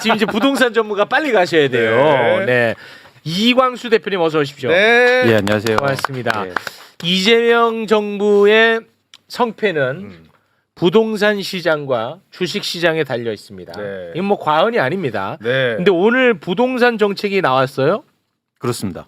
지금 이제 부동산 전문가 빨리 가셔야 돼요. 네. 이광수 대표님 어서 오십시오. 네. 예, 안녕하세요. 고맙습니다. 예. 이재명 정부의 성패는 부동산 시장과 주식 시장에 달려 있습니다. 네. 이건 뭐 과언이 아닙니다. 네. 근데 오늘 부동산 정책이 나왔어요. 그렇습니다.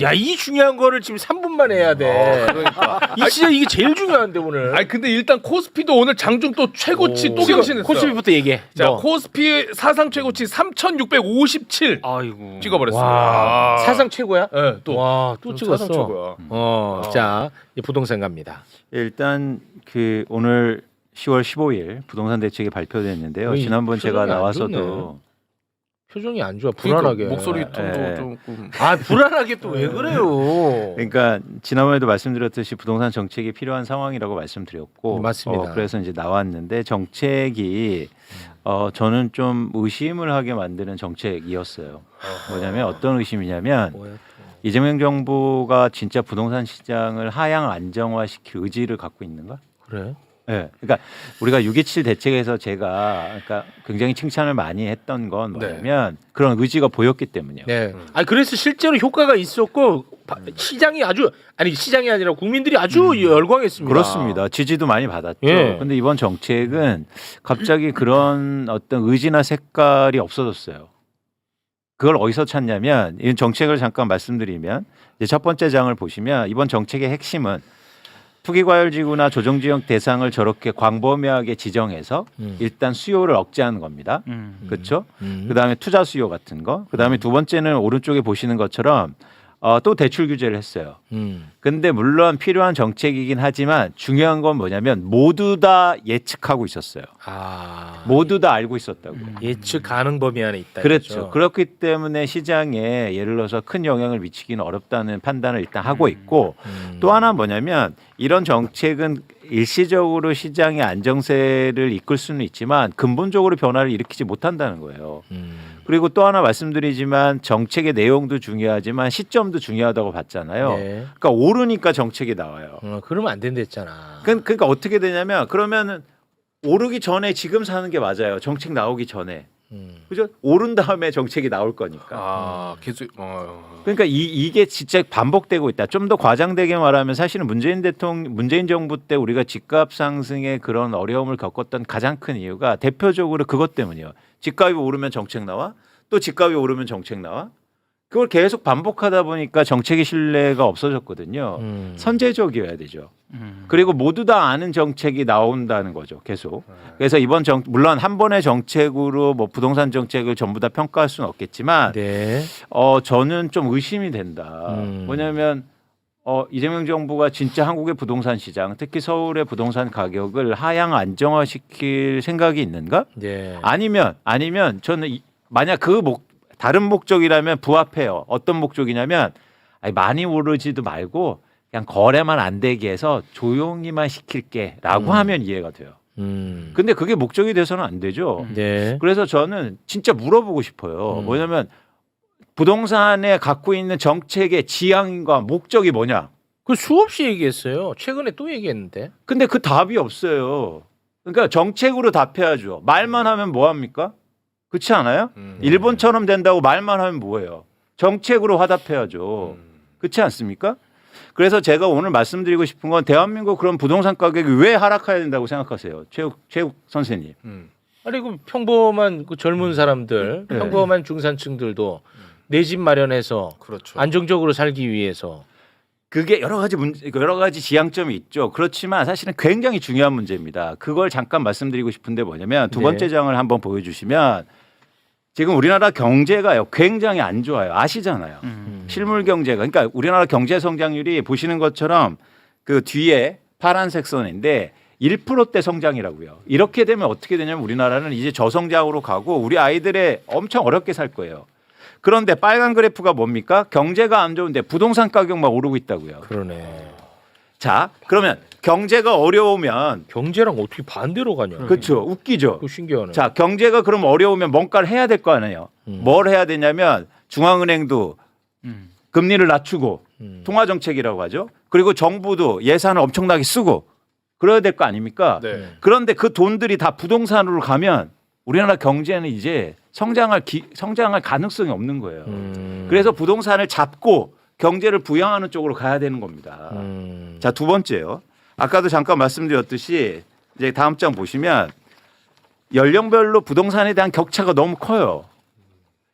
야, 이 중요한 거를 지금 3분만 해야 돼. 그러니까. 이 진짜 이게 제일 중요한데 오늘. 아니 근데 일단 코스피도 오늘 장중 또 최고치 또 경신했어요. 코스피부터 얘기해. 자, 너. 코스피 사상 최고치 3,657 아이고. 찍어버렸어요. 와, 사상 최고야? 네, 또. 와, 또 찍었어. 사상 최고야. 자, 이제 부동산 갑니다. 일단 그 오늘 10월 15일 부동산 대책이 발표됐는데요. 어이, 지난번 제가 표정이 안 나와서도 표정이 안 좋아. 불안하게. 그러니까 목소리 톤도 예. 조금. 아, 불안하게 또 왜 그래요? 그러니까 지난번에도 말씀드렸듯이 부동산 정책이 필요한 상황이라고 말씀드렸고 맞습니다. 그래서 이제 나왔는데 정책이 저는 좀 의심을 하게 만드는 정책이었어요. 뭐냐면 어떤 의심이냐면 뭐야, 또. 이재명 정부가 진짜 부동산 시장을 하향 안정화시킬 의지를 갖고 있는가? 그래? 네, 그러니까 우리가 6.27 대책에서 제가 그러니까 굉장히 칭찬을 많이 했던 건 뭐냐면 그런 의지가 보였기 때문이에요. 네. 아, 그래서 실제로 효과가 있었고 시장이 아니라 국민들이 아주 열광했습니다. 그렇습니다. 지지도 많이 받았죠. 예. 근데 이번 정책은 갑자기 그런 어떤 의지나 색깔이 없어졌어요. 그걸 어디서 찾냐면 이 정책을 잠깐 말씀드리면 이제 첫 번째 장을 보시면 이번 정책의 핵심은 투기과열지구나 조정지역 대상을 저렇게 광범위하게 지정해서 일단 수요를 억제하는 겁니다. 그렇죠? 그다음에 투자 수요 같은 거. 그다음에 두 번째는 오른쪽에 보시는 것처럼 또 대출 규제를 했어요. 근데 물론 필요한 정책이긴 하지만 중요한 건 뭐냐면 모두 다 예측하고 있었어요. 아, 모두 다 알고 있었다고요. 예측 가능 범위 안에 있다. 그렇죠. 이거죠. 그렇기 때문에 시장에 예를 들어서 큰 영향을 미치기는 어렵다는 판단을 일단 하고 있고 또 하나 뭐냐면 이런 정책은 일시적으로 시장의 안정세를 이끌 수는 있지만 근본적으로 변화를 일으키지 못한다는 거예요. 그리고 또 하나 말씀드리지만 정책의 내용도 중요하지만 시점도 중요하다고 봤잖아요. 네. 그러니까 오르니까 정책이 나와요. 그러면 안 된댔잖아. 그러니까 어떻게 되냐면 그러면은 오르기 전에 지금 사는 게 맞아요. 정책 나오기 전에. 그죠? 오른 다음에 정책이 나올 거니까. 아, 계속 그러니까 이게 진짜 반복되고 있다. 좀 더 과장되게 말하면 사실은 문재인 정부 때 우리가 집값 상승의 그런 어려움을 겪었던 가장 큰 이유가 대표적으로 그것 때문이에요. 집값이 오르면 정책 나와, 또 집값이 오르면 정책 나와. 그걸 계속 반복하다 보니까 정책의 신뢰가 없어졌거든요. 선제적이어야 되죠. 그리고 모두 다 아는 정책이 나온다는 거죠. 계속. 그래서 이번 물론 한 번의 정책으로 뭐 부동산 정책을 전부 다 평가할 수는 없겠지만 네. 저는 좀 의심이 된다. 뭐냐면 이재명 정부가 진짜 한국의 부동산 시장, 특히 서울의 부동산 가격을 하향 안정화시킬 생각이 있는가? 네. 아니면 저는 만약 다른 목적이라면 부합해요. 어떤 목적이냐면 많이 오르지도 말고 그냥 거래만 안 되게 해서 조용히만 시킬게라고 하면 이해가 돼요. 근데 그게 목적이 돼서는 안 되죠. 네. 그래서 저는 진짜 물어보고 싶어요. 뭐냐면 부동산에 갖고 있는 정책의 지향과 목적이 뭐냐? 그 수없이 얘기했어요. 최근에 또 얘기했는데. 근데 그 답이 없어요. 그러니까 정책으로 답해야죠. 말만 하면 뭐 합니까? 그렇지 않아요? 일본처럼 된다고 말만 하면 뭐예요? 정책으로 화답해야죠. 그렇지 않습니까? 그래서 제가 오늘 말씀드리고 싶은 건 대한민국 그런 부동산 가격이 왜 하락해야 된다고 생각하세요? 최욱 선생님. 아니 그 평범한 그 젊은 사람들, 네. 평범한 중산층들도 내 집 마련해서 그렇죠. 안정적으로 살기 위해서 그게 여러 가지 지향점이 있죠. 그렇지만 사실은 굉장히 중요한 문제입니다. 그걸 잠깐 말씀드리고 싶은데 뭐냐면 두 번째 장을 한번 보여주시면 지금 우리나라 경제가요 굉장히 안 좋아요. 아시잖아요. 실물 경제가. 그러니까 우리나라 경제 성장률이 보시는 것처럼 그 뒤에 파란색 선인데 1%대 성장이라고요. 이렇게 되면 어떻게 되냐면 우리나라는 이제 저성장으로 가고 우리 아이들의 엄청 어렵게 살 거예요. 그런데 빨간 그래프가 뭡니까? 경제가 안 좋은데 부동산 가격만 오르고 있다고요. 그러네. 자, 그러면 경제가 어려우면 경제랑 어떻게 반대로 가냐? 그렇죠. 웃기죠. 그 신기하네. 자, 경제가 그럼 어려우면 뭔가를 해야 될 거 아니에요. 뭘 해야 되냐면 중앙은행도 금리를 낮추고 통화 정책이라고 하죠. 그리고 정부도 예산을 엄청나게 쓰고 그래야 될 거 아닙니까? 네. 그런데 그 돈들이 다 부동산으로 가면 우리나라 경제는 이제 성장할 가능성이 없는 거예요. 그래서 부동산을 잡고 경제를 부양하는 쪽으로 가야 되는 겁니다. 자, 두 번째요. 아까도 잠깐 말씀드렸듯이 이제 다음 장 보시면 연령별로 부동산에 대한 격차가 너무 커요.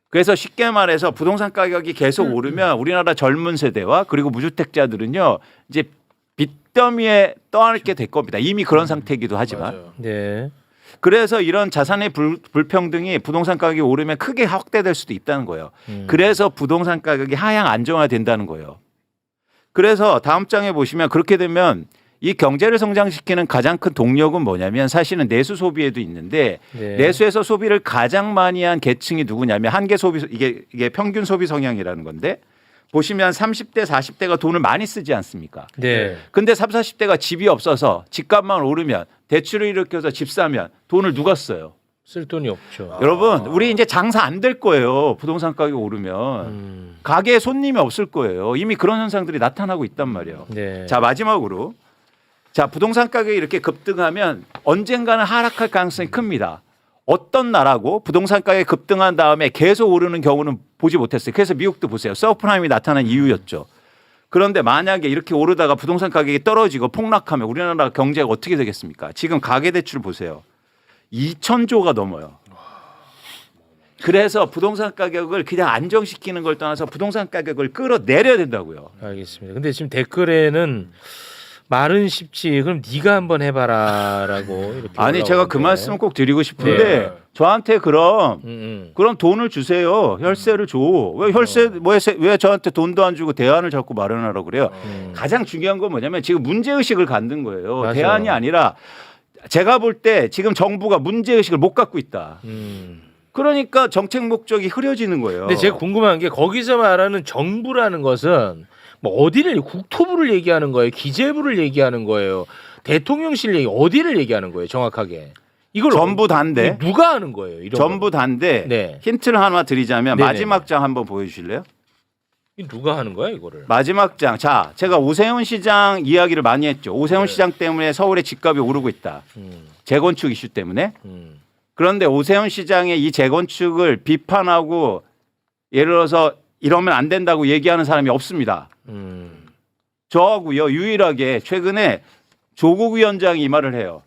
그래서 쉽게 말해서 부동산 가격이 계속 오르면 우리나라 젊은 세대와 그리고 무주택자들은요 이제 빚더미에 떠안게 될 겁니다. 이미 그런 상태이기도 하지만. 맞아요. 네. 그래서 이런 자산의 불평등이 부동산 가격이 오르면 크게 확대될 수도 있다는 거예요. 그래서 부동산 가격이 하향 안정화된다는 거예요. 그래서 다음 장에 보시면 그렇게 되면 이 경제를 성장시키는 가장 큰 동력은 뭐냐면 사실은 내수 소비에도 있는데 네. 내수에서 소비를 가장 많이 한 계층이 누구냐면 한계 소비 이게 평균 소비 성향이라는 건데 보시면 30대 40대가 돈을 많이 쓰지 않습니까? 네. 근데 30, 40대가 집이 없어서 집값만 오르면 대출을 일으켜서 집 사면 돈을 누가 써요? 쓸 돈이 없죠. 여러분 우리 이제 장사 안 될 거예요. 부동산 가격이 오르면 가게에 손님이 없을 거예요. 이미 그런 현상들이 나타나고 있단 말이에요. 네. 자 마지막으로 자 부동산 가격이 이렇게 급등하면 언젠가는 하락할 가능성이 큽니다. 어떤 나라고 부동산 가격이 급등한 다음에 계속 오르는 경우는 보지 못했어요. 그래서 미국도 보세요. 서프라임이 나타난 이유였죠. 그런데 만약에 이렇게 오르다가 부동산 가격이 떨어지고 폭락하면 우리나라 경제가 어떻게 되겠습니까? 지금 가계대출 보세요. 2,000조가 넘어요. 그래서 부동산 가격을 그냥 안정시키는 걸 떠나서 부동산 가격을 끌어내려야 된다고요. 알겠습니다. 근데 지금 댓글에는 말은 쉽지. 그럼 네가 한번 해봐라라고 이렇게. 아니 제가 그 올라오는데. 말씀을 꼭 드리고 싶은데 네. 저한테 그럼 음. 그럼 돈을 주세요. 혈세를 줘. 왜 혈세 왜 저한테 돈도 안 주고 대안을 자꾸 마련하라고 그래요? 가장 중요한 건 뭐냐면 지금 문제 의식을 갖는 거예요. 맞아요. 대안이 아니라 제가 볼 때 지금 정부가 문제 의식을 못 갖고 있다. 그러니까 정책 목적이 흐려지는 거예요. 근데 제가 궁금한 게 거기서 말하는 정부라는 것은 뭐 어디를 국토부를 얘기하는 거예요, 기재부를 얘기하는 거예요, 대통령실 얘기 어디를 얘기하는 거예요, 정확하게? 이걸 전부 다인데 누가 하는 거예요? 이런 전부 다인데 네. 힌트를 하나 드리자면 네네네. 마지막 장 한번 보여주실래요? 거 누가 하는 거야 이거를? 마지막 장. 자, 제가 오세훈 시장 이야기를 많이 했죠. 오세훈 시장 때문에 서울의 집값이 오르고 있다. 재건축 이슈 때문에. 그런데 오세훈 시장의 이 재건축을 비판하고 예를 들어서 이러면 안 된다고 얘기하는 사람이 없습니다. 저하고요 유일하게 최근에 조국 위원장이 이 말을 해요.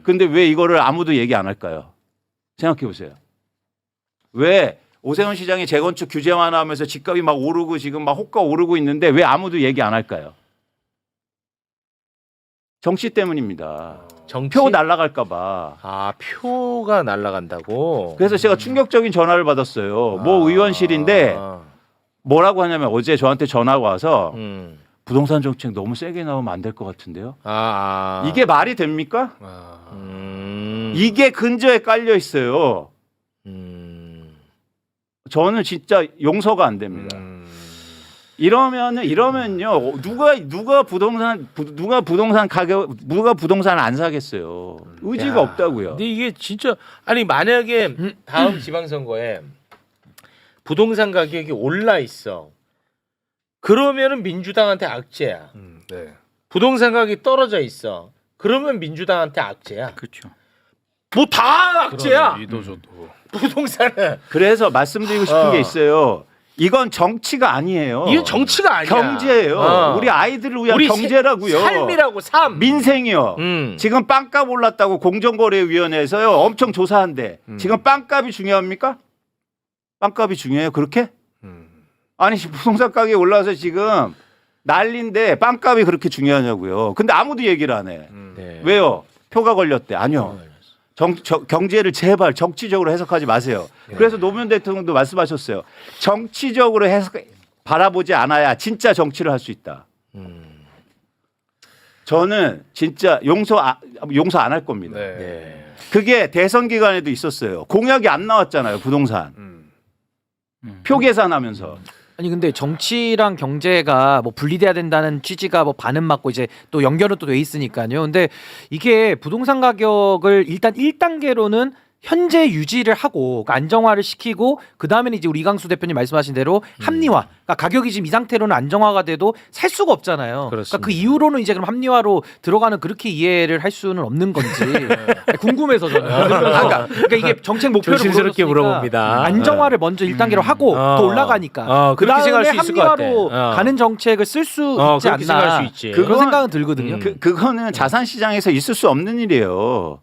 근데 왜 이거를 아무도 얘기 안 할까요? 생각해 보세요. 왜 오세훈 시장이 재건축 규제 완화하면서 집값이 막 오르고 지금 막 호가 오르고 있는데 왜 아무도 얘기 안 할까요? 정치 때문입니다. 정치? 표 날라갈까 봐. 아 표가 날라간다고. 그래서 제가 충격적인 전화를 받았어요. 모 의원실인데 뭐라고 하냐면 어제 저한테 전화가 와서 부동산 정책 너무 세게 나오면 안 될 것 같은데요. 이게 말이 됩니까? 이게 근저에 깔려 있어요. 저는 진짜 용서가 안 됩니다. 이러면요 누가 부동산 가격 누가 부동산을 안 사겠어요. 의지가 야, 없다고요. 근데 이게 진짜 아니 만약에 다음 지방선거에 부동산 가격이 올라 있어. 그러면은 민주당한테 악재야. 네. 부동산 가격이 떨어져 있어. 그러면 민주당한테 악재야. 그렇죠. 뭐 다 악재야. 이도저도. 부동산은. 그래서 말씀드리고 싶은 게 있어요. 이건 정치가 아니에요. 이게 정치가 아니야. 경제예요. 우리 아이들을 위한 우리 경제라고요. 삶이라고 삶. 민생이요. 지금 빵값 올랐다고 공정거래위원회에서요 엄청 조사한대. 지금 빵값이 중요합니까? 빵값이 중요해요. 그렇게? 아니 부동산 가격이 올라서 지금 난리인데 빵값이 그렇게 중요하냐고요. 근데 아무도 얘기를 안 해. 네. 왜요? 표가 걸렸대. 아니요. 경제를 제발 정치적으로 해석하지 마세요. 그래서 노무현 대통령도 말씀하셨어요. 정치적으로 바라보지 않아야 진짜 정치를 할 수 있다. 저는 진짜 용서 안 할 겁니다. 네. 네. 그게 대선 기간에도 있었어요. 공약이 안 나왔잖아요. 부동산. 표 계산하면서. 아니 근데 정치랑 경제가 뭐 분리돼야 된다는 취지가 뭐 반은 맞고 이제 또 연결은 또 돼 있으니까요. 근데 이게 부동산 가격을 일단 1단계로는 현재 유지를 하고 그러니까 안정화를 시키고 그 다음에는 이제 우리 이광수 대표님 말씀하신 대로 합리화. 그러니까 가격이 지금 이 상태로는 안정화가 돼도 살 수가 없잖아요. 그러니까 그 이후로는 이제 그럼 합리화로 들어가는 그렇게 이해를 할 수는 없는 건지 궁금해서 저는. 그러니까 이게 정책 목표를 조심스럽게 물어봅니다. 안정화를 먼저 1단계로 하고 더 올라가니까 그 그렇게 다음에 생각할 수 있을 것 같아. 합리화로 가는 정책을 쓸 수 있지 그렇게 생각할 않나. 수 있지. 그런 생각은 들거든요. 그거는 자산 시장에서 있을 수 없는 일이에요.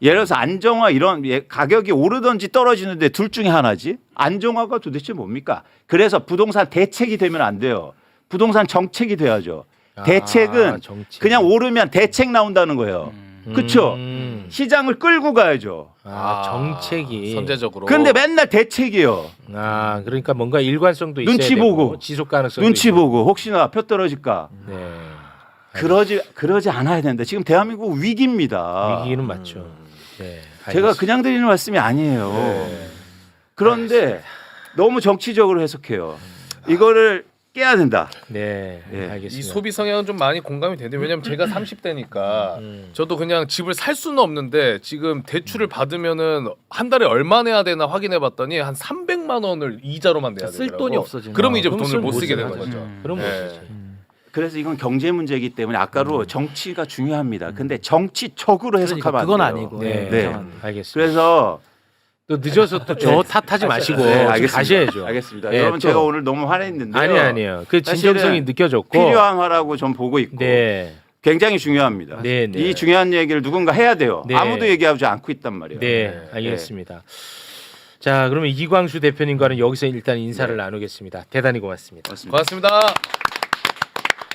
예를 들어서 안정화 이런 가격이 오르든지 떨어지는데 둘 중에 하나지. 안정화가 도대체 뭡니까? 그래서 부동산 대책이 되면 안 돼요. 부동산 정책이 돼야죠. 대책은 정책. 그냥 오르면 대책 나온다는 거예요. 그렇죠? 시장을 끌고 가야죠. 정책이. 선제적으로. 근데 맨날 대책이요. 그러니까 뭔가 일관성도 있어야 눈치 되고, 보고. 지속 가능성도 눈치 있고. 보고 혹시나 표 떨어질까. 네. 그러지 않아야 된다. 지금 대한민국 위기입니다. 위기는 맞죠. 네. 제가 그냥 드리는 말씀이 아니에요. 그런데 너무 정치적으로 해석해요. 이거를 깨야 된다. 네. 예. 알겠습니다. 이 소비 성향은 좀 많이 공감이 되는데 왜냐면 제가 30대니까 저도 그냥 집을 살 수는 없는데 지금 대출을 받으면은 한 달에 얼마 내야 되나 확인해 봤더니 한 300만 원을 이자로만 내야 되더라고. 쓸 돈이 없어지는. 그러면 이제 그럼 돈을 못 못 쓰게 쓰는 되는 거죠. 거죠. 그럼 못 네. 쓰지. 그래서 이건 경제 문제이기 때문에 아까로 정치가 중요합니다. 근데 정치적으로 해석하면 그건 안 돼요. 아니고. 네. 네. 알겠습니다. 그래서 또 늦어서 또 저 탓하지 마시고 네, 좀 알겠습니다. 가셔야죠. 알겠습니다. 네, 여러분 또. 제가 오늘 너무 화냈는데요. 아니에요. 그 사실은 진정성이 느껴졌고 필요한 화라고 좀 보고 있고 네. 굉장히 중요합니다. 네, 네. 이 중요한 얘기를 누군가 해야 돼요. 네. 아무도 얘기하지 않고 있단 말이에요. 네, 알겠습니다. 자, 그러면 이광수 대표님과는 여기서 일단 인사를 나누겠습니다. 대단히 고맙습니다. 맞습니다. 고맙습니다.